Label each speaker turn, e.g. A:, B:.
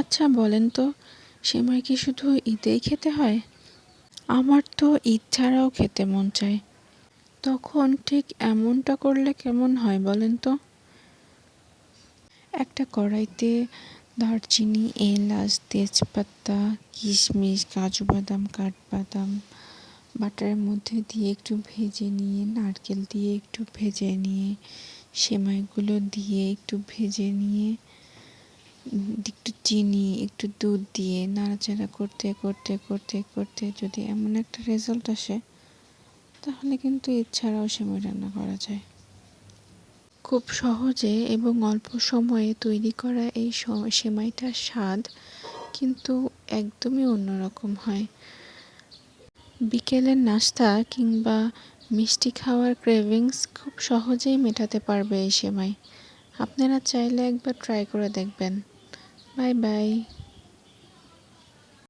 A: আচ্ছা বলেন তো, সেমাই কি শুধু ঈদেই খেতে হয়? আমার তো ঈদ ছাড়াও খেতে মন চায়। তখন ঠিক এমনটা করলে কেমন হয় বলেন তো? একটা কড়াইতে দারচিনি, এলাচ, তেজপাতা, কিশমিশ, কাজু বাদাম, কাঠবাদাম বাটারের মধ্যে দিয়ে একটু ভেজে নিয়ে, নারকেল দিয়ে একটু ভেজে নিয়ে, সেমাইগুলো দিয়ে একটু ভেজে নিয়ে, একটু চিনি, একটু দুধ দিয়ে নাড়াচাড়া করতে করতে করতে করতে যদি এমন একটা রেজাল্ট আসে, তাহলে কিন্তু ঈদ ছাড়াও সেমাই রান্না করা যায়। খুব সহজে এবং অল্প সময়ে তৈরি করা এই সেমাইটার স্বাদ কিন্তু একদমই অন্যরকম হয়। বিকেলের নাস্তা কিংবা মিষ্টি খাওয়ার ক্রেভিংস খুব সহজেই মেটাতে পারবে এই সেমাই। আপনারা চাইলে একবার ট্রাই করে দেখবেন। Bye bye.